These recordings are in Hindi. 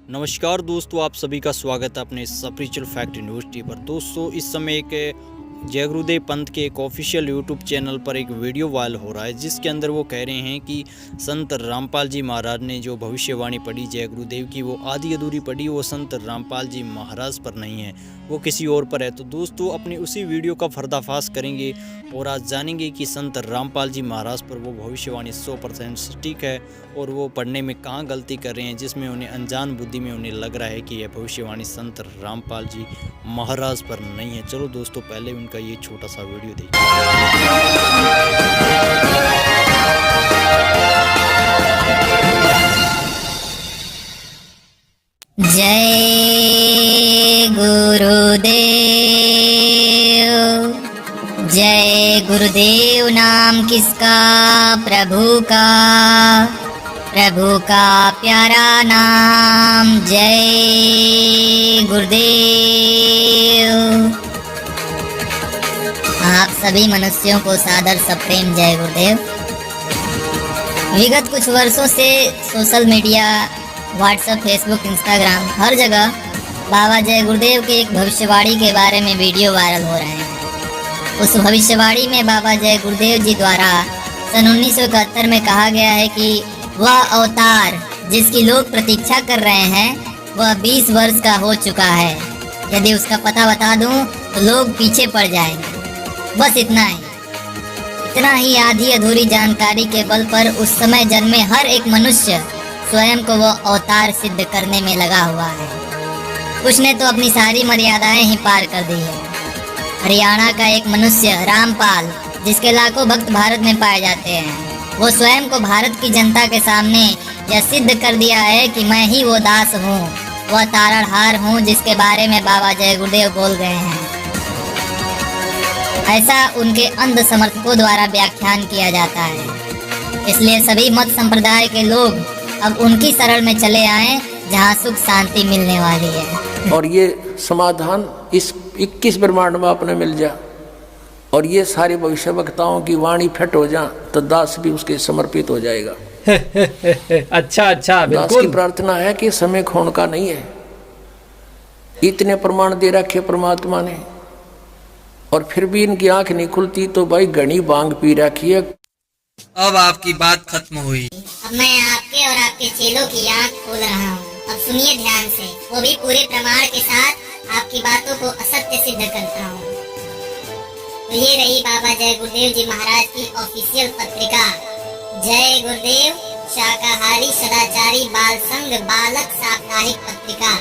नमस्कार दोस्तों, आप सभी का स्वागत है अपने स्पिरिचुअल फैक्ट यूनिवर्सिटी पर। दोस्तों, इस समय एक जय गुरुदेव पंथ के एक ऑफिशियल यूट्यूब चैनल पर एक वीडियो वायरल हो रहा है, जिसके अंदर वो कह रहे हैं कि संत रामपाल जी महाराज ने जो भविष्यवाणी पढ़ी जय गुरुदेव की, वो आधी अधूरी पढ़ी, वो संत रामपाल जी महाराज पर नहीं है, वो किसी और पर है। तो दोस्तों, अपने उसी वीडियो का पर्दाफाश करेंगे और आज जानेंगे कि संत रामपाल जी महाराज पर वो भविष्यवाणी 100% सटीक है और वो पढ़ने में कहाँ गलती कर रहे हैं, जिसमें उन्हें अनजान बुद्धि में उन्हें लग रहा है कि यह भविष्यवाणी संत रामपाल जी महाराज पर नहीं है। चलो दोस्तों, पहले उनका ये छोटा सा वीडियो देखिए। जय गुरुदेव, जय गुरुदेव नाम किसका, प्रभु का प्यारा नाम। जय गुरुदेव। आप सभी मनुष्यों को सादर सप्रेम जय गुरुदेव। विगत कुछ वर्षों से social media, WhatsApp, Facebook, Instagram, हर जगह बाबा जय गुरुदेव के एक भविष्यवाणी के बारे में वीडियो वायरल हो रहे हैं। उस भविष्यवाणी में बाबा जय गुरुदेव जी द्वारा सन 1971 में कहा गया है कि वह अवतार जिसकी लोग प्रतीक्षा कर रहे हैं वह 20 वर्ष का हो चुका है। यदि उसका पता बता दूं तो लोग पीछे पड़ जाएंगे। बस इतना ही आधी अधूरी जानकारी के बल पर उस समय जन्मे हर एक मनुष्य स्वयं को वो अवतार सिद्ध करने में लगा हुआ है। उसने तो अपनी सारी मर्यादाएं ही पार कर दी है। हरियाणा का एक मनुष्य रामपाल, जिसके लाखों भक्त भारत में पाए जाते हैं, वो स्वयं को भारत की जनता के सामने यह सिद्ध कर दिया है कि मैं ही वो दास हूँ, वह तारणहार हूँ जिसके बारे में बाबा जय गुरुदेव बोल गए हैं। ऐसा उनके अंध समर्थकों द्वारा व्याख्यान किया जाता है। इसलिए सभी मत संप्रदाय के लोग अब उनकी शरण में चले आए जहाँ सुख शांति मिलने वाली है। और ये समाधान इस 21 ब्रह्मांड में अपने मिल जा और ये सारे भविष्य वक्ताओं की वाणी फिट हो जा तो दास भी उसके समर्पित हो जाएगा। अच्छा दास की प्रार्थना है कि समय खोने का नहीं है। इतने प्रमाण दे रखे परमात्मा ने और फिर भी इनकी आंख नहीं खुलती तो भाई घनी बांग पी रखी है। अब आपकी बात खत्म हुई। अब मैं आपके और आपके चेलों की आंख खोल रहा हूँ। अब सुनिए ध्यान से, वो भी पूरे प्रमाण के साथ आपकी बातों को असत्य सिद्ध करता हूँ। तो ये रही बाबा जय गुरुदेव जी महाराज की ऑफिशियल पत्रिका, जय गुरुदेव शाकाहारी सदाचारी बाल संघ बालक साप्ताहिक पत्रिका,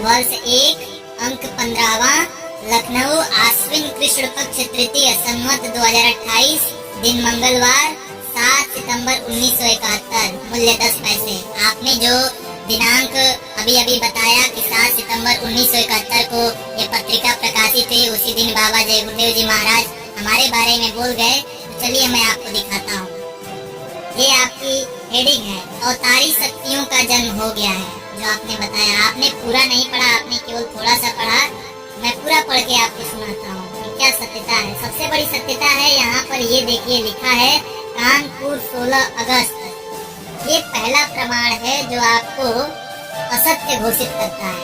वर्ष 1, अंक 15वां, लखनऊ, आश्विन कृष्ण पक्ष तृतीय, संवत 2028, दिन मंगलवार, 7 सितंबर 1971, मूल्य 10 पैसे। आपने जो दिनांक अभी बताया कि 7 सितंबर 1971 को ये पत्रिका प्रकाशित हुई, उसी दिन बाबा जय गुरुदेव जी महाराज हमारे बारे में बोल गए। तो चलिए मैं आपको दिखाता हूँ। ये आपकी हेडिंग है, अवतारी शक्तियों का जन्म हो गया है। जो आपने बताया, आपने पूरा नहीं पढ़ा, आपने केवल थोड़ा सा पढ़ा। मैं पूरा पढ़ के आपको सुनाता हूँ कि क्या सत्यता है। सबसे बड़ी सत्यता है यहाँ पर, ये देखिए लिखा है कानपुर 16 अगस्त। ये पहला प्रमाण है जो आपको असत्य घोषित करता है।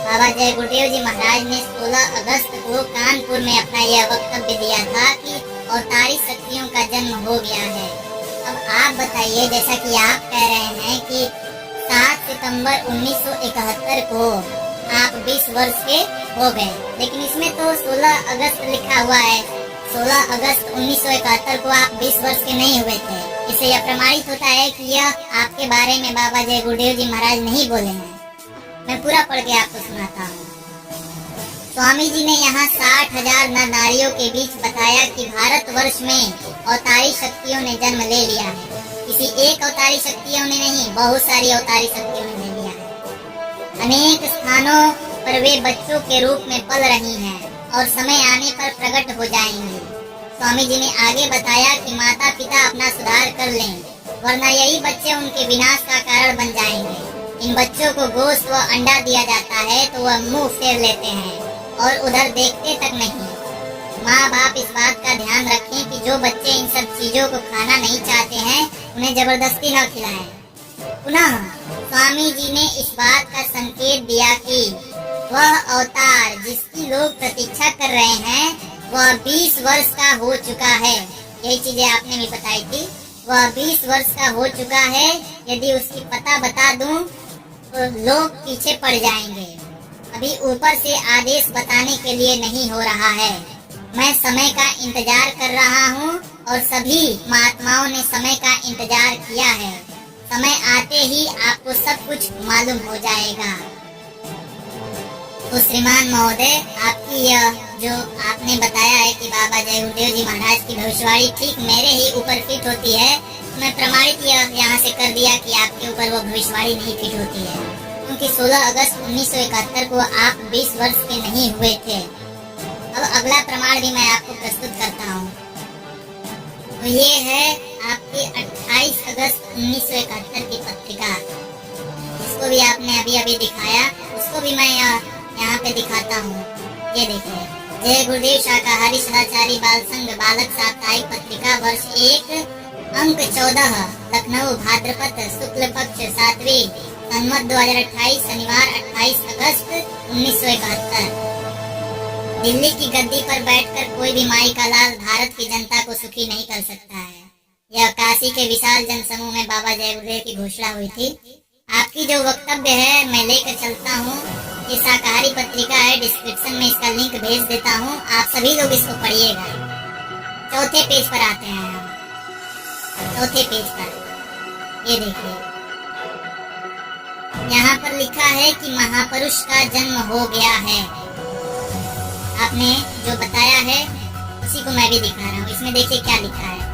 बाबा जय गुरुदेव जी महाराज ने 16 अगस्त को कानपुर में अपना यह वक्तव्य दिया था कि अवतारी शक्तियों का जन्म हो गया है। अब आप बताइए, जैसा कि आप कह रहे हैं कि 7 सितंबर 1971 को आप 20 वर्ष के हो गए, लेकिन इसमें तो 16 अगस्त लिखा हुआ है। 16 अगस्त 1971 को आप 20 वर्ष के नहीं हुए थे। इससे यह प्रमाणित होता है कि यह आपके बारे में बाबा जय गुरुदेव जी महाराज नहीं बोले हैं। मैं पूरा पढ़ के आपको सुनाता हूँ। स्वामी जी ने यहाँ 60,000 नर नारियों के बीच बताया कि भारतवर्ष में अवतारी शक्तियों ने जन्म ले लिया है। किसी एक अवतारी शक्तियों ने नहीं, बहुत सारी अवतारी शक्तियों ने ले लिया है। अनेक स्थानों पर वे बच्चों के रूप में पल रही हैं और समय आने पर प्रकट हो जाएंगी। स्वामी जी ने आगे बताया कि माता पिता अपना सुधार कर लें, वरना यही बच्चे उनके विनाश का कारण बन जाएंगे। इन बच्चों को गोश्त व अंडा दिया जाता है तो वह मुंह फेर लेते हैं और उधर देखते तक नहीं। माँ बाप इस बात का ध्यान रखें कि जो बच्चे इन सब चीजों को खाना नहीं चाहते हैं उन्हें जबरदस्ती न खिलाएं। पुनः स्वामी जी ने इस बात का संकेत दिया कि वह अवतार जिसकी लोग प्रतीक्षा कर रहे हैं वह 20 वर्ष का हो चुका है। यही चीजें आपने भी बताई थी। वह 20 वर्ष का हो चुका है। यदि उसकी पता बता दूं तो लोग पीछे पड़ जाएंगे। अभी ऊपर से आदेश बताने के लिए नहीं हो रहा है। मैं समय का इंतजार कर रहा हूँ और सभी महात्माओं ने समय का इंतजार किया है। समय आते ही आपको सब कुछ मालूम हो जाएगा। तो श्रीमान महोदय, आपकी यह जो आपने बताया है कि बाबा जय गुरुदेव जी महाराज की भविष्यवाणी ठीक मेरे ही ऊपर फिट होती है, तो मैं प्रमाणित यहाँ से कर दिया कि आपके ऊपर वो भविष्यवाणी नहीं फिट होती है, क्योंकि 16 अगस्त 1971 को आप 20 वर्ष के नहीं हुए थे। अब अगला प्रमाण भी मैं आपको प्रस्तुत करता हूँ। तो ये है आपकी 28 अगस्त 1971 की पत्रिका, जिसको भी आपने अभी अभी दिखाया, उसको भी मैं यहाँ पे दिखाता हूँ। ये देखिए, जय गुरुदेव शाकाहारी सदाचारी बाल संघ बालक साप्ताहिक पत्रिका वर्ष 1 अंक 14 लखनऊ भाद्रपद शुक्ल पक्ष 7वीं संवत 2028 शनिवार 28 अगस्त 1971। दिल्ली की गद्दी पर बैठकर कोई भी माई का लाल भारत की जनता को सुखी नहीं कर सकता है। यह काशी के विशाल जनसमूह में बाबा जय गुरुदेव की घोषणा हुई थी। आपकी जो वक्तव्य है मैं लेकर चलता हूँ। ये शाकाहारी पत्रिका है, डिस्क्रिप्शन में इसका लिंक भेज देता हूँ, आप सभी लोग इसको पढ़िएगा। चौथे पेज पर आते हैं हम। चौथे पेज पर ये देखिए, यहाँ पर लिखा है कि महापुरुष का जन्म हो गया है। आपने जो बताया है उसी को मैं भी दिखा रहा हूँ। इसमें देखिए क्या लिखा है।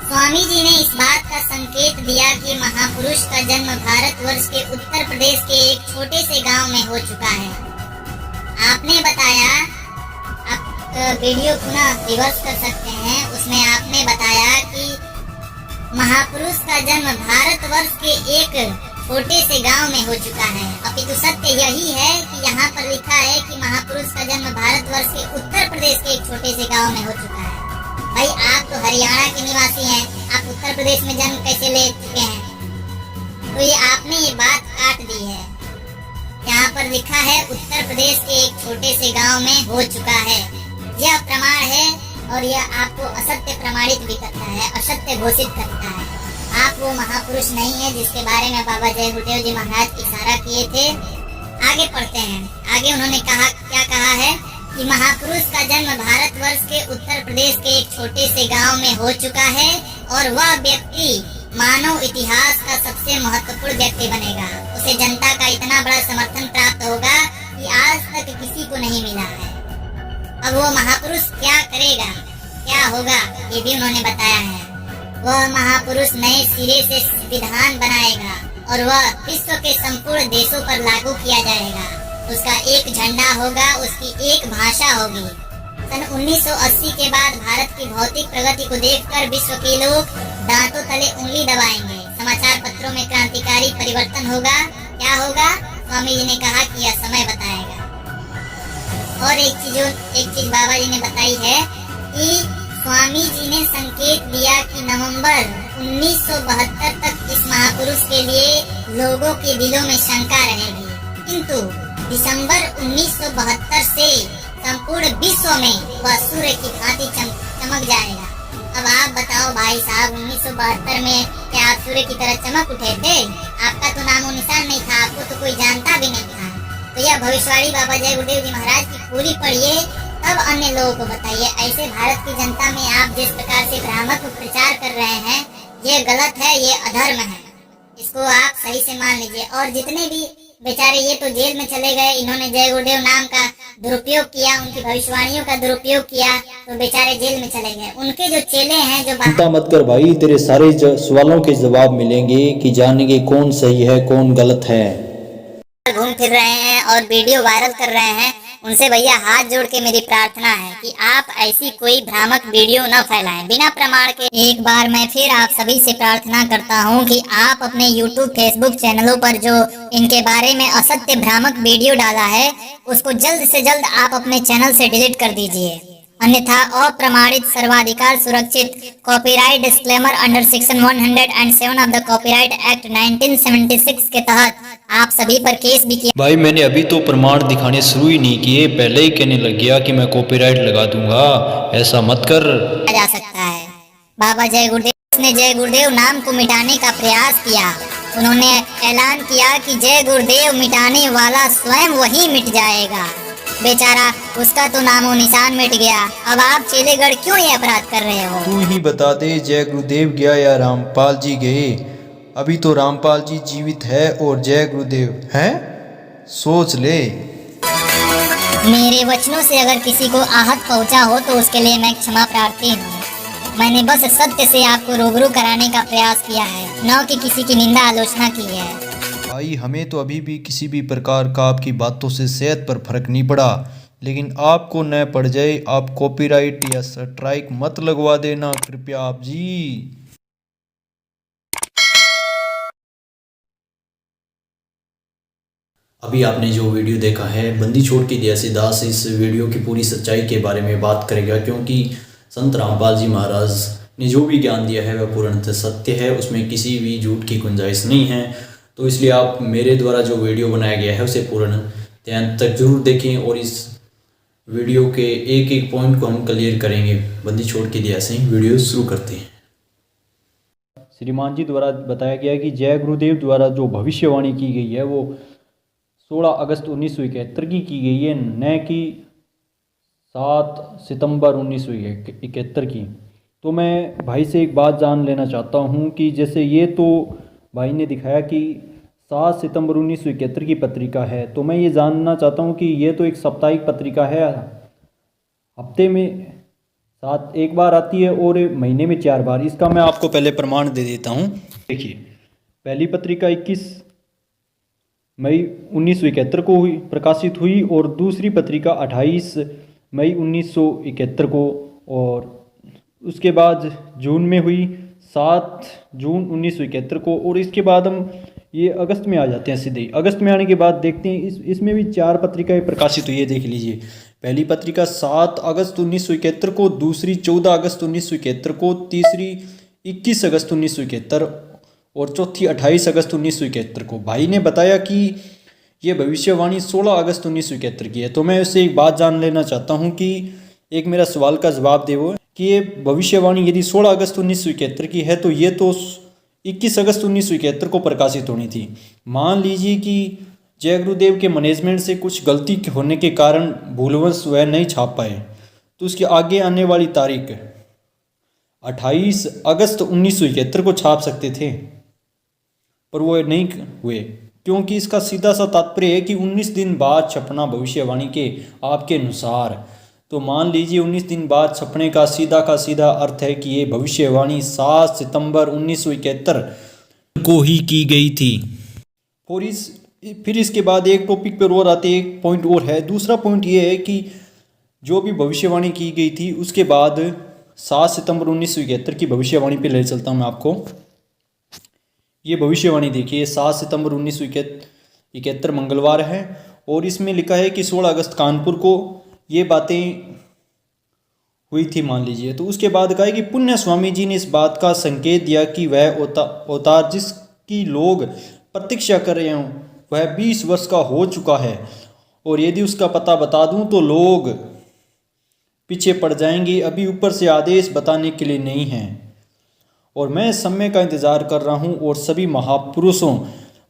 स्वामी जी ने इस बात का संकेत दिया कि महापुरुष का जन्म भारतवर्ष के उत्तर प्रदेश के एक छोटे से गांव में हो चुका है। आपने बताया, आप वीडियो पुनः रिवर्स कर सकते हैं, उसमें आपने बताया कि महापुरुष का जन्म भारतवर्ष के एक छोटे से गांव में हो चुका है। अपितु सत्य यही है कि यहाँ पर लिखा है कि महापुरुष का जन्म भारतवर्ष के उत्तर प्रदेश के एक छोटे से गांव में हो चुका है। भाई, आप तो हरियाणा के निवासी हैं, आप उत्तर प्रदेश में जन्म कैसे ले चुके हैं? तो ये आपने ये बात काट दी है। यहाँ पर लिखा है उत्तर प्रदेश के एक छोटे से गांव में हो चुका है। यह प्रमाण है और यह आपको असत्य प्रमाणित भी करता है, असत्य घोषित करता है। आप वो महापुरुष नहीं है जिसके बारे में बाबा जय गुरुदेव जी महाराज इशारा किए थे। आगे पढ़ते हैं। आगे उन्होंने कहा, क्या कहा है कि महापुरुष का जन्म भारतवर्ष के उत्तर प्रदेश के एक छोटे से गांव में हो चुका है और वह व्यक्ति मानव इतिहास का सबसे महत्वपूर्ण व्यक्ति बनेगा। उसे जनता का इतना बड़ा समर्थन प्राप्त होगा कि आज तक किसी को नहीं मिला है। अब वो महापुरुष क्या करेगा, क्या होगा, ये भी उन्होंने बताया है। वह महापुरुष नए सिरे से विधान बनाएगा और वह विश्व के संपूर्ण देशों पर लागू किया जाएगा। उसका एक झंडा होगा, उसकी एक भाषा होगी। सन 1980 के बाद भारत की भौतिक प्रगति को देखकर विश्व के लोग दांतों तले उंगली दबाएंगे। समाचार पत्रों में क्रांतिकारी परिवर्तन होगा। क्या होगा? स्वामी जी ने कहा कि यह समय बताएगा। और एक चीज बाबा जी ने बताई है कि स्वामी जी ने संकेत दिया कि नवंबर 1972 तक इस महापुरुष के लिए लोगों के दिलों में शंका रहेगी, किंतु दिसंबर 1972 से संपूर्ण विश्व में वह सूर्य की भांति चमक जाएगा। अब आप बताओ भाई साहब, 1972 में क्या आप सूर्य की तरह चमक उठे थे? आपका तो नामो निशान नहीं था, आपको तो कोई जानता भी नहीं था। तो यह भविष्यवाणी बाबा जय गुरुदेव जी महाराज की पूरी पढ़िए, तब अन्य लोगों को बताइए। ऐसे भारत की जनता में आप जिस प्रकार से भ्रामक प्रचार कर रहे हैं, ये गलत है, ये अधर्म है। इसको आप सही से मान लीजिए। और जितने भी बेचारे ये तो जेल में चले गए, इन्होंने जय गुरुदेव नाम का दुरुपयोग किया, उनकी भविष्यवाणियों का दुरुपयोग किया, तो बेचारे जेल में चले गए। उनके जो चेले हैं, जो चिंता मत कर भाई, तेरे सारे सवालों के जवाब मिलेंगे कि जानेंगे कौन सही है कौन गलत है। घूम फिर रहे हैं और वीडियो वायरल कर रहे हैं, उनसे भैया हाथ जोड़ के मेरी प्रार्थना है कि आप ऐसी कोई भ्रामक वीडियो न फैलाएं बिना प्रमाण के। एक बार मैं फिर आप सभी से प्रार्थना करता हूं कि आप अपने YouTube, Facebook चैनलों पर जो इनके बारे में असत्य भ्रामक वीडियो डाला है, उसको जल्द से जल्द आप अपने चैनल से डिलीट कर दीजिए। अन्यथा अप्रमाणित सर्वाधिकार सुरक्षित copyright disclaimer under section 107 of the copyright act 1976 के तहत आप सभी पर केस भी किया भाई मैंने अभी तो प्रमाण दिखाने शुरू ही नहीं किए, पहले ही कहने लग गया कि मैं कॉपीराइट लगा दूंगा। ऐसा मत कर। जा सकता है। बाबा जय गुरुदेव ने जय गुरुदेव नाम को मिटाने का प्रयास किया। उन्होंने ऐलान किया कि जय गुरुदेव मिटाने वाला स्वयं वही मिट जाएगा। बेचारा उसका तो नामो निशान मिट गया। अब आप चेलेगढ़ क्यों ये अपराध कर रहे हो? तू ही बता दे, जय गुरुदेव गया या रामपाल जी गए? अभी तो रामपाल जी जीवित है और जय गुरुदेव हैं। सोच ले। मेरे वचनों से अगर किसी को आहत पहुंचा हो तो उसके लिए मैं क्षमा प्रार्थी हूँ। मैंने बस सत्य से आपको रूबरू कराने का प्रयास किया है, न कि किसी की निंदा आलोचना की है। भाई हमें तो अभी भी किसी भी प्रकार का आपकी बातों से सेहत पर फर्क नहीं पड़ा, लेकिन आपको न पड़ जाए। आप कॉपीराइट या स्ट्राइक मत लगवा देना कृपया आप जी। अभी आपने जो वीडियो देखा है, बंदी छोड़ के दिया दास इस वीडियो की पूरी सच्चाई के बारे में बात करेगा, क्योंकि संत रामपाल जी महाराज ने जो भी ज्ञान दिया है वह पूर्णतः सत्य है, उसमें किसी भी झूठ की गुंजाइश नहीं है। तो इसलिए आप मेरे द्वारा जो वीडियो बनाया गया है उसे पूर्ण ध्यान तक जरूर देखें और इस वीडियो के एक एक पॉइंट को हम क्लियर करेंगे। बंदी छोड़ के दिया से वीडियो शुरू करते हैं। श्रीमान जी द्वारा बताया गया कि जय गुरुदेव द्वारा जो भविष्यवाणी की गई है वो 16 अगस्त 1971 की गई है, न कि 7 सितंबर 1971 की। तो मैं भाई से एक बात जान लेना चाहता हूँ कि जैसे ये तो भाई ने दिखाया कि 7 सितंबर 1971 की पत्रिका है, तो मैं ये जानना चाहता हूँ कि ये तो एक साप्ताहिक पत्रिका है, हफ्ते में 7 एक बार आती है और महीने में 4 बार। इसका मैं आपको पहले प्रमाण दे देता हूँ। देखिए, पहली पत्रिका 21 मई 1971 को प्रकाशित हुई और दूसरी पत्रिका 28 मई 1971 को, और उसके बाद जून में हुई 7 जून 1971 को, और इसके बाद हम ये अगस्त में आ जाते हैं। सीधे अगस्त में आने के बाद देखते हैं इसमें भी 4 पत्रिकाएं प्रकाशित हुई है। देख लीजिए, पहली पत्रिका 7 अगस्त 1971 को, दूसरी 14 अगस्त 1971 को, तीसरी 21 अगस्त 1971 और चौथी 28 अगस्त 1971 को। भाई ने बताया कि ये भविष्यवाणी 16 अगस्त 1971 की है। तो मैं उससे एक बात जान लेना चाहता हूँ कि एक मेरा सवाल का जवाब दे वो कि ये भविष्यवाणी यदि 16 अगस्त 1971 की है तो ये तो 21 अगस्त 1971 को प्रकाशित होनी थी। मान लीजिए कि जय गुरुदेव के मैनेजमेंट से कुछ गलती होने के कारण भूलवश वह नहीं छाप पाए, तो उसके आगे आने वाली तारीख 28 अगस्त 1971 को छाप सकते थे, पर वो नहीं हुए, क्योंकि इसका सीधा सा तात्पर्य है कि 19 दिन बाद छपना भविष्यवाणी के आपके अनुसार। तो मान लीजिए 19 दिन बाद छपने का सीधा अर्थ है कि ये भविष्यवाणी 7 सितंबर 1971 को ही की गई थी। और फिर इसके बाद एक टॉपिक पर और आते, एक पॉइंट और है। दूसरा पॉइंट ये है कि जो भी भविष्यवाणी की गई थी उसके बाद 7 सितंबर 1971 की भविष्यवाणी पे ले चलता हूँ मैं आपको। ये भविष्यवाणी देखिए, 7 सितंबर 1971 मंगलवार है और इसमें लिखा है कि 16 अगस्त कानपुर को ये बातें हुई थी, मान लीजिए। तो उसके बाद कहा कि पुण्य स्वामी जी ने इस बात का संकेत दिया कि वह अवतार जिसकी लोग प्रतीक्षा कर रहे हों वह 20 वर्ष का हो चुका है, और यदि उसका पता बता दूं तो लोग पीछे पड़ जाएंगे। अभी ऊपर से आदेश बताने के लिए नहीं है, और मैं समय का इंतज़ार कर रहा हूं, और सभी महापुरुषों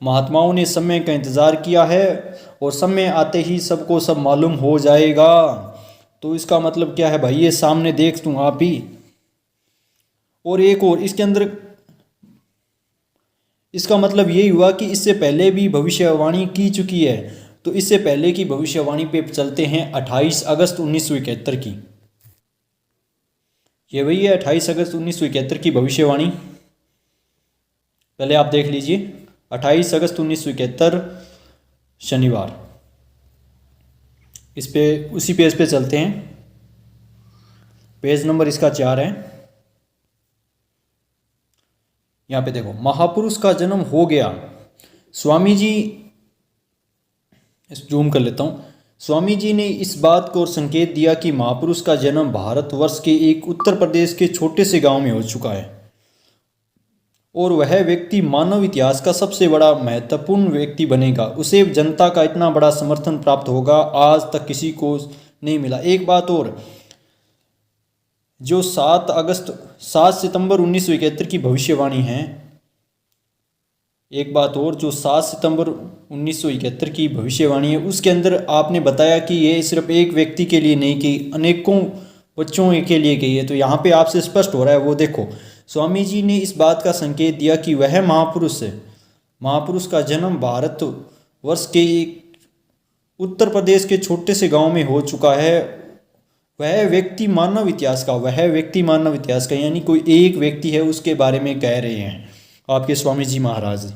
महात्माओं ने समय का इंतज़ार किया है, और समय आते ही सबको सब मालूम हो जाएगा। तो इसका मतलब क्या है भाई, ये सामने देख तू आप ही। और एक और इसके अंदर इसका मतलब यही हुआ कि इससे पहले भी भविष्यवाणी की चुकी है। तो इससे पहले की भविष्यवाणी पे चलते हैं 28 अगस्त 1971 की। ये वही है 28 अगस्त 1971 की भविष्यवाणी। पहले आप देख लीजिए, 28 अगस्त 1971 शनिवार। इस पे उसी पेज पे चलते हैं। पेज नंबर इसका 4 है। यहाँ पे देखो, महापुरुष का जन्म हो गया। स्वामी जी, इस जूम कर लेता हूँ। स्वामी जी ने इस बात को संकेत दिया कि महापुरुष का जन्म भारतवर्ष के एक उत्तर प्रदेश के छोटे से गांव में हो चुका है और वह व्यक्ति मानव इतिहास का सबसे बड़ा महत्वपूर्ण व्यक्ति बनेगा। उसे जनता का इतना बड़ा समर्थन प्राप्त होगा, आज तक किसी को नहीं मिला। एक बात और, जो 7 सितंबर 1971 की भविष्यवाणी है, एक बात और, जो 7 सितंबर 1971 की भविष्यवाणी है, उसके अंदर आपने बताया कि ये सिर्फ एक व्यक्ति के लिए नहीं कि अनेकों बच्चों के लिए कही है। तो यहाँ पे आपसे स्पष्ट हो रहा है, वो देखो, स्वामी जी ने इस बात का संकेत दिया कि वह महापुरुष का जन्म भारतवर्ष के एक उत्तर प्रदेश के छोटे से गांव में हो चुका है। वह व्यक्ति मानव इतिहास का यानी कोई एक व्यक्ति है, उसके बारे में कह रहे हैं आपके स्वामी जी महाराज।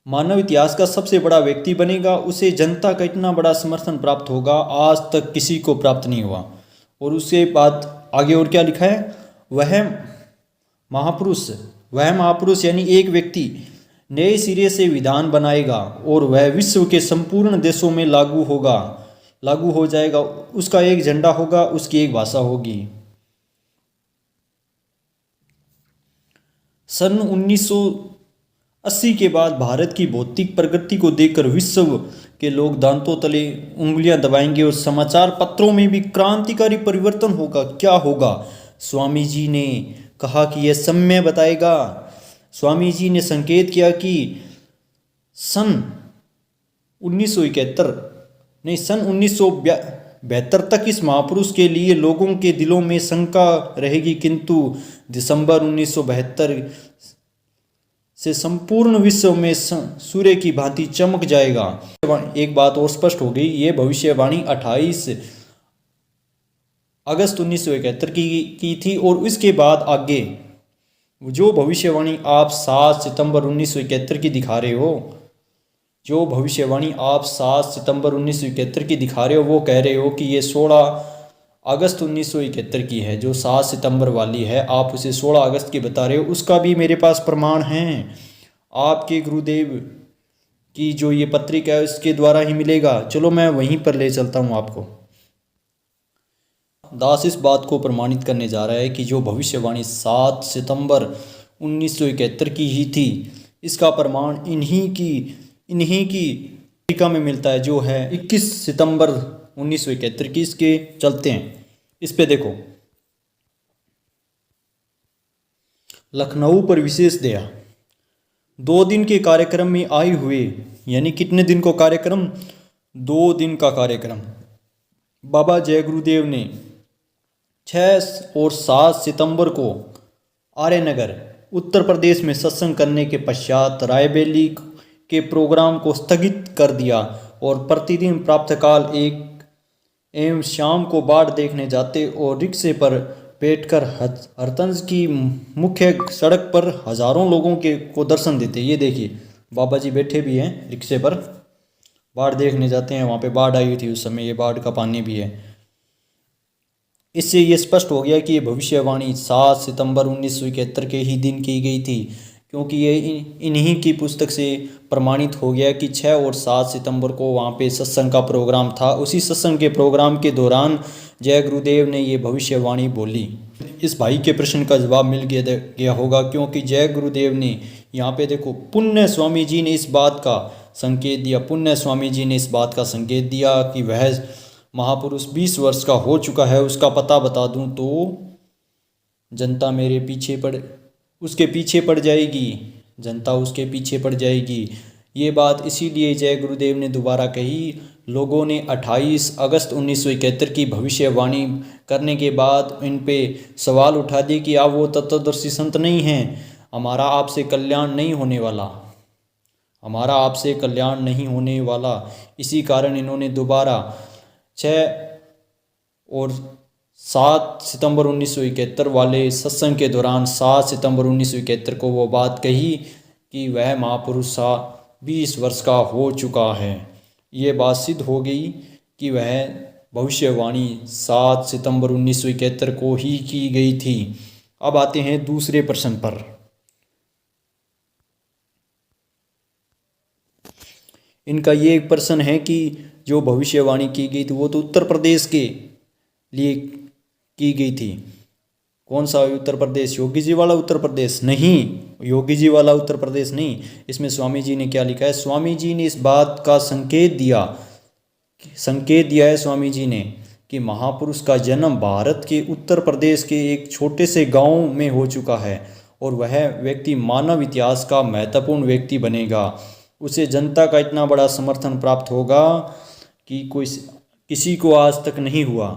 मानव इतिहास का सबसे बड़ा व्यक्ति बनेगा, उसे जनता का इतना बड़ा समर्थन प्राप्त होगा, आज तक किसी को प्राप्त नहीं हुआ। और उसके बाद आगे और क्या लिखा है, वह महापुरुष यानी एक व्यक्ति नए सिरे से विधान बनाएगा और वह विश्व के संपूर्ण देशों में लागू हो जाएगा। उसका एक झंडा होगा, उसकी एक भाषा होगी। सन 1980 के बाद भारत की भौतिक प्रगति को देखकर विश्व के लोग दांतों तले उंगलियां दबाएंगे और समाचार पत्रों में भी क्रांतिकारी परिवर्तन होगा। क्या होगा? स्वामी जी ने कहा कि यह समय बताएगा। स्वामी जी ने संकेत किया कि सन 1972 तक इस महापुरुष के लिए लोगों के दिलों में शंका रहेगी, किंतु दिसंबर 1972 से संपूर्ण विश्व में सूर्य की भांति चमक जाएगा। एक बात और स्पष्ट हो गई, ये भविष्यवाणी 28 अगस्त 1971 की थी और इसके बाद आगे जो भविष्यवाणी आप 7 सितंबर 1971 की दिखा रहे हो, वो कह रहे हो कि ये 16 अगस्त 1971 की है। जो 7 सितंबर वाली है आप उसे 16 अगस्त की बता रहे हो, उसका भी मेरे पास प्रमाण है। आपके गुरुदेव की जो ये पत्रिका है उसके द्वारा ही मिलेगा। चलो मैं वहीं पर ले चलता हूँ आपको। दास इस बात को प्रमाणित करने जा रहा है कि जो भविष्यवाणी 7 सितंबर 1971 की ही थी, इसका प्रमाण इन्हीं की पत्रिका में मिलता है, जो है 21 सितंबर 1971 की। इसके चलते हैं, इस पे देखो, लखनऊ पर विशेष दया 2 दिन के कार्यक्रम में आए हुए, यानी कितने दिन को कार्यक्रम? 2 दिन का कार्यक्रम। बाबा जय गुरुदेव ने 6 और 7 सितंबर को आर्यनगर उत्तर प्रदेश में सत्संग करने के पश्चात रायबेली के प्रोग्राम को स्थगित कर दिया और प्रतिदिन प्रातःकाल एवं शाम को बाढ़ देखने जाते और रिक्शे पर बैठकर हरतंज की मुख्य सड़क पर हजारों लोगों को दर्शन देते। ये देखिए बाबा जी बैठे भी हैं रिक्शे पर, बाढ़ देखने जाते हैं। वहाँ पे बाढ़ आई थी उस समय, ये बाढ़ का पानी भी है। इससे ये स्पष्ट हो गया कि ये भविष्यवाणी 7 सितंबर 1971 के ही दिन की गई थी, क्योंकि ये इन्हीं की पुस्तक से प्रमाणित हो गया कि 6 और 7 सितंबर को वहाँ पे सत्संग का प्रोग्राम था। उसी सत्संग के प्रोग्राम के दौरान जय गुरुदेव ने ये भविष्यवाणी बोली। इस भाई के प्रश्न का जवाब मिल गया होगा, क्योंकि जय गुरुदेव ने यहाँ पे देखो पुण्य स्वामी जी ने इस बात का संकेत दिया कि वह महापुरुष 20 वर्ष का हो चुका है। उसका पता बता दूं तो जनता उसके पीछे पड़ जाएगी। ये बात इसीलिए जय गुरुदेव ने दोबारा कही। लोगों ने 28 अगस्त 1971 की भविष्यवाणी करने के बाद इन पे सवाल उठा दिए कि आप वो तत्वदर्शी संत नहीं हैं, हमारा आपसे कल्याण नहीं होने वाला। इसी कारण इन्होंने दोबारा 6 और 7 सितंबर 1971 वाले सत्संग के दौरान 7 सितंबर 1971 को वो बात कही कि वह महापुरुष 20 वर्ष का हो चुका है। ये बात सिद्ध हो गई कि वह भविष्यवाणी 7 सितंबर 1971 को ही की गई थी। अब आते हैं दूसरे प्रश्न पर। इनका ये एक प्रश्न है कि जो भविष्यवाणी की गई थी वो तो उत्तर प्रदेश के लिए की गई थी। कौन सा उत्तर प्रदेश? योगी जी वाला उत्तर प्रदेश? नहीं, योगी जी वाला उत्तर प्रदेश नहीं। इसमें स्वामी जी ने क्या लिखा है? स्वामी जी ने इस बात का संकेत दिया है स्वामी जी ने कि महापुरुष का जन्म भारत के उत्तर प्रदेश के एक छोटे से गांव में हो चुका है और वह व्यक्ति मानव इतिहास का महत्वपूर्ण व्यक्ति बनेगा। उसे जनता का इतना बड़ा समर्थन प्राप्त होगा कि किसी को आज तक नहीं हुआ।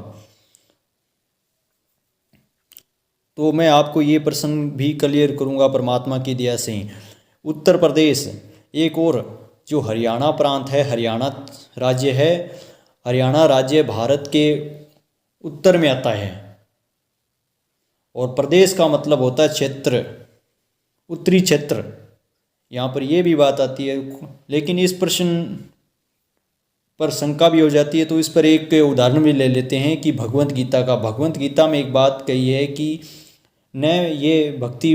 तो मैं आपको ये प्रश्न भी क्लियर करूँगा परमात्मा की दया से। उत्तर प्रदेश एक और जो हरियाणा प्रांत है, हरियाणा राज्य है, हरियाणा राज्य भारत के उत्तर में आता है और प्रदेश का मतलब होता है क्षेत्र, उत्तरी क्षेत्र। यहाँ पर यह भी बात आती है, लेकिन इस प्रश्न पर शंका भी हो जाती है, तो इस पर एक उदाहरण भी ले लेते हैं कि भगवत गीता का। भगवत गीता में एक बात कही है कि न ये भक्ति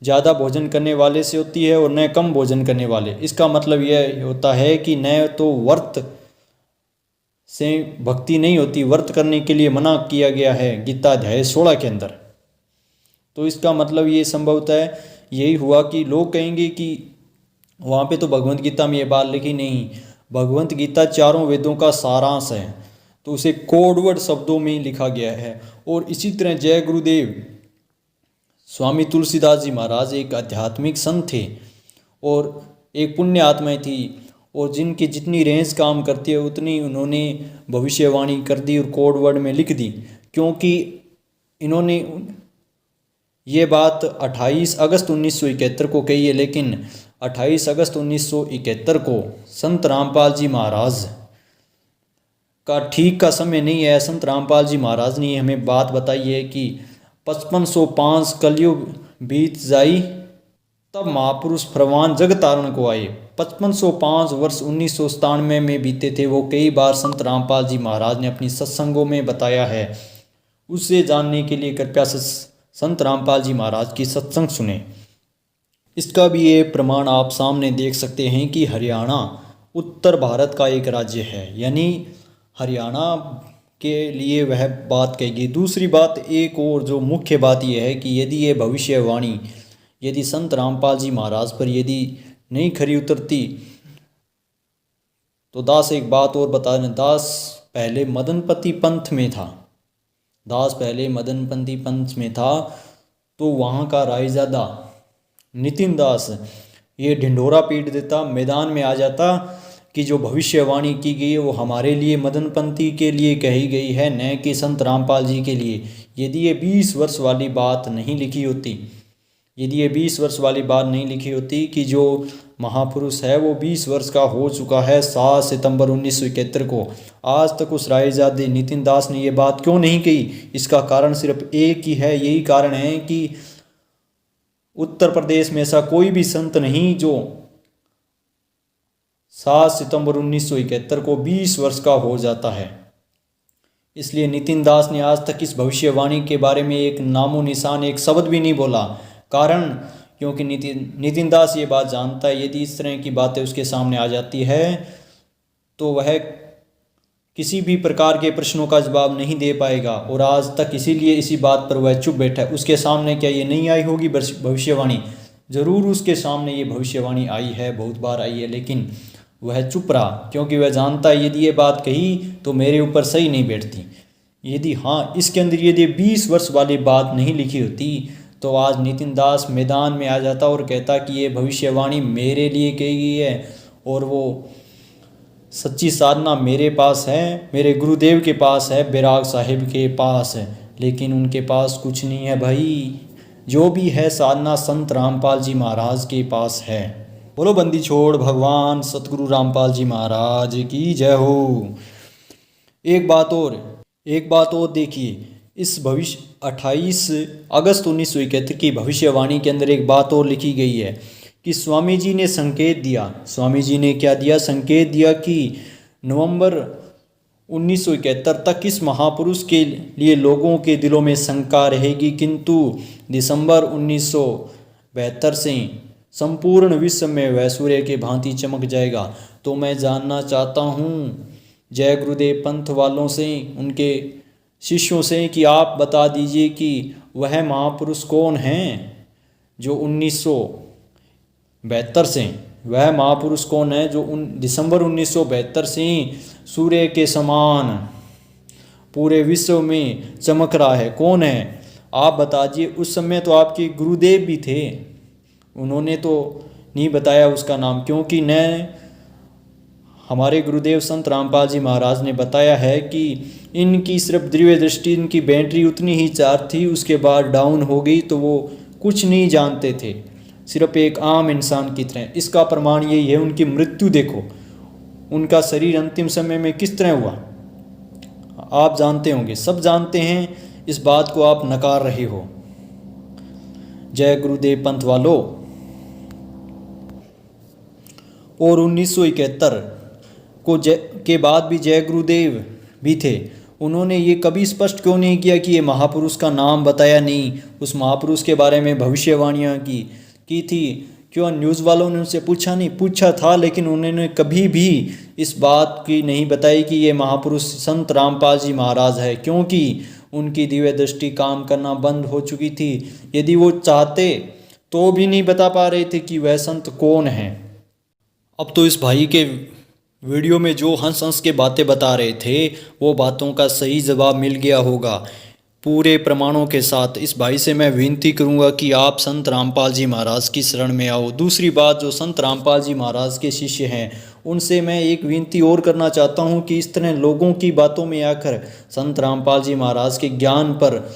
ज़्यादा भोजन करने वाले से होती है और न कम भोजन करने वाले। इसका मतलब यह होता है कि न तो व्रत से भक्ति नहीं होती, व्रत करने के लिए मना किया गया है गीता अध्याय 16 के अंदर। तो इसका मतलब ये संभवतः यही हुआ कि लोग कहेंगे कि वहाँ पे तो भगवत गीता में ये बात लिखी नहीं। भगवत गीता चारों वेदों का सारांश है, तो उसे कोडवर्ड शब्दों में लिखा गया है। और इसी तरह जय गुरुदेव स्वामी तुलसीदास जी महाराज एक आध्यात्मिक संत थे और एक पुण्य आत्माएं थी, और जिनकी जितनी रेंज काम करती है उतनी उन्होंने भविष्यवाणी कर दी और कोड वर्ड में लिख दी, क्योंकि इन्होंने ये बात 28 अगस्त 1971 को कही है। लेकिन 28 अगस्त 1971 को संत रामपाल जी महाराज का ठीक का समय नहीं है। संत रामपाल जी महाराज ने हमें बात बताई है कि 5505 कलयुग बीत जाई तब महापुरुष प्रवान जग तारण को आए। 5505 वर्ष 1997 में बीते थे, वो कई बार संत रामपाल जी महाराज ने अपनी सत्संगों में बताया है। उसे जानने के लिए कृपया संत रामपाल जी महाराज की सत्संग सुने। इसका भी ये प्रमाण आप सामने देख सकते हैं कि हरियाणा उत्तर भारत का एक राज्य है, यानी हरियाणा के लिए वह बात कहेगी। दूसरी बात एक और जो मुख्य बात यह है कि यदि ये भविष्यवाणी यदि संत रामपाल जी महाराज पर यदि नहीं खरी उतरती तो दास एक बात और बता दें, दास पहले मदनपति पंथ में था। दास पहले मदनपति पंथ में था, तो वहाँ का रायजादा नितिन दास ये ढिंढोरा पीट देता, मैदान में आ जाता कि जो भविष्यवाणी की गई है वो हमारे लिए मदनपंथी के लिए कही गई है, न कि संत रामपाल जी के लिए। यदि ये 20 वर्ष वाली बात नहीं लिखी होती, यदि ये 20 वर्ष वाली बात नहीं लिखी होती कि जो महापुरुष है वो 20 वर्ष का हो चुका है 7 सितंबर 1971 को, आज तक उस रायजादे नितिन दास ने ये बात क्यों नहीं कही? इसका कारण सिर्फ एक ही है। यही कारण है कि उत्तर प्रदेश में ऐसा कोई भी संत नहीं जो 7 सितंबर 1971 को 20 वर्ष का हो जाता है। इसलिए नितिन दास ने आज तक इस भविष्यवाणी के बारे में एक नामो निशान, एक शब्द भी नहीं बोला। कारण क्योंकि नितिन दास ये बात जानता है, यदि इस तरह की बातें उसके सामने आ जाती है तो वह किसी भी प्रकार के प्रश्नों का जवाब नहीं दे पाएगा, और आज तक इसीलिए इसी बात पर वह चुप बैठा है। उसके सामने क्या ये नहीं आई होगी भविष्यवाणी? जरूर उसके सामने ये भविष्यवाणी आई है, बहुत बार आई है, लेकिन वह चुप रहा, क्योंकि वह जानता है यदि ये बात कही तो मेरे ऊपर सही नहीं बैठती। यदि हाँ इसके अंदर यदि 20 वर्ष वाली बात नहीं लिखी होती तो आज नितिन दास मैदान में आ जाता और कहता कि ये भविष्यवाणी मेरे लिए कही गई है और वो सच्ची साधना मेरे पास है, मेरे गुरुदेव के पास है, बैराग साहिब के पास है। लेकिन उनके पास कुछ नहीं है भाई, जो भी है साधना संत रामपाल जी महाराज के पास है। बोलो बंदी छोड़ भगवान सतगुरु रामपाल जी महाराज की जय हो। एक बात और देखिए, इस 28 अगस्त 1971 की भविष्यवाणी के अंदर एक बात और लिखी गई है कि स्वामी जी ने संकेत दिया। स्वामी जी ने क्या दिया? संकेत दिया कि नवंबर 1971 तक इस महापुरुष के लिए लोगों के दिलों में शंका रहेगी, किंतु दिसंबर 1972 से संपूर्ण विश्व में वह सूर्य के भांति चमक जाएगा। तो मैं जानना चाहता हूँ जय गुरुदेव पंथ वालों से, उनके शिष्यों से, कि आप बता दीजिए कि वह महापुरुष कौन हैं जो 1972 से, वह महापुरुष कौन है जो दिसंबर 1972 से सूर्य के समान पूरे विश्व में चमक रहा है, कौन है आप बता दीजिए। उस समय तो आपके गुरुदेव भी थे, उन्होंने तो नहीं बताया उसका नाम, क्योंकि न हमारे गुरुदेव संत रामपाल जी महाराज ने बताया है कि इनकी सिर्फ दिव्य दृष्टि, इनकी बैटरी उतनी ही चार्ज थी, उसके बाद डाउन हो गई, तो वो कुछ नहीं जानते थे, सिर्फ एक आम इंसान की तरह। इसका प्रमाण यही है, उनकी मृत्यु देखो, उनका शरीर अंतिम समय में किस तरह हुआ आप जानते होंगे, सब जानते हैं, इस बात को आप नकार रहे हो। जय गुरुदेव पंथ वालों। और 1971 के बाद भी जय गुरुदेव भी थे, उन्होंने ये कभी स्पष्ट क्यों नहीं किया कि ये महापुरुष का नाम बताया नहीं, उस महापुरुष के बारे में भविष्यवाणियाँ की थी, क्यों न्यूज़ वालों ने उनसे पूछा नहीं? पूछा था, लेकिन उन्होंने कभी भी इस बात की नहीं बताई कि ये महापुरुष संत रामपाल जी महाराज है, क्योंकि उनकी दिव्य दृष्टि काम करना बंद हो चुकी थी। यदि वो चाहते तो भी नहीं बता पा रहे थे कि वह संत कौन है। अब तो इस भाई के वीडियो में जो हंस हंस के बातें बता रहे थे, वो बातों का सही जवाब मिल गया होगा पूरे प्रमाणों के साथ। इस भाई से मैं विनती करूंगा कि आप संत रामपाल जी महाराज की शरण में आओ। दूसरी बात, जो संत रामपाल जी महाराज के शिष्य हैं, उनसे मैं एक विनती और करना चाहता हूं कि इस तरह लोगों की बातों में आकर संत रामपाल जी महाराज के ज्ञान पर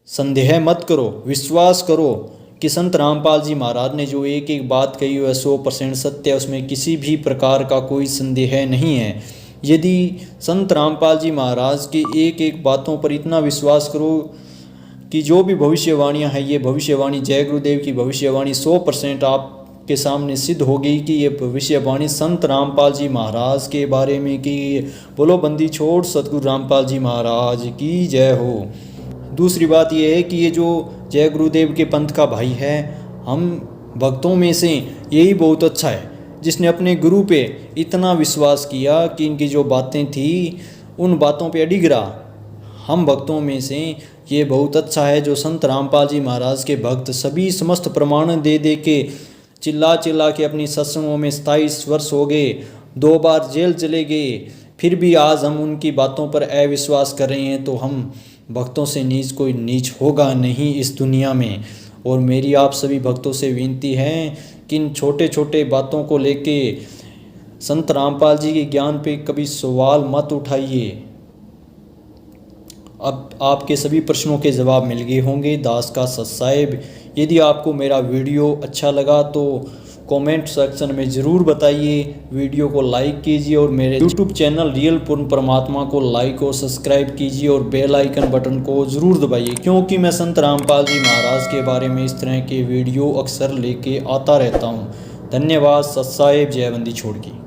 संदेह मत करो, विश्वास करो कि संत रामपाल जी महाराज ने जो एक एक बात कही है 100% सत्य है, उसमें किसी भी प्रकार का कोई संदेह नहीं है। यदि संत रामपाल जी महाराज की एक एक बातों पर इतना विश्वास करो कि जो भी भविष्यवाणियाँ हैं, ये भविष्यवाणी जय गुरुदेव की भविष्यवाणी 100% आपके सामने सिद्ध हो गई कि ये भविष्यवाणी संत रामपाल जी महाराज के बारे में की। बोलो बंदी छोड़ सतगुरु रामपाल जी महाराज की जय हो। दूसरी बात यह है कि ये जो जय गुरुदेव के पंथ का भाई है, हम भक्तों में से यही बहुत अच्छा है जिसने अपने गुरु पे इतना विश्वास किया कि इनकी जो बातें थी उन बातों पे अडिग रहा। हम भक्तों में से ये बहुत अच्छा है जो संत रामपाल जी महाराज के भक्त सभी समस्त प्रमाण दे दे के चिल्ला चिल्ला के अपनी सत्संगों में 27 वर्ष हो गए, 2 बार जेल चले गए, फिर भी आज हम उनकी बातों पर अविश्वास कर रहे हैं, तो हम भक्तों से नीच कोई नीच होगा नहीं इस दुनिया में। और मेरी आप सभी भक्तों से विनती है कि इन छोटे छोटे बातों को लेके संत रामपाल जी के ज्ञान पे कभी सवाल मत उठाइए। अब आपके सभी प्रश्नों के जवाब मिल गए होंगे। दास का सत साहिब, यदि आपको मेरा वीडियो अच्छा लगा तो कमेंट सेक्शन में ज़रूर बताइए, वीडियो को लाइक कीजिए और मेरे यूट्यूब चैनल रियल पूर्ण परमात्मा को लाइक और सब्सक्राइब कीजिए और बेल आइकन बटन को ज़रूर दबाइए, क्योंकि मैं संत रामपाल जी महाराज के बारे में इस तरह के वीडियो अक्सर लेके आता रहता हूँ। धन्यवाद। सत साहिब, जय बंदी छोड़ की।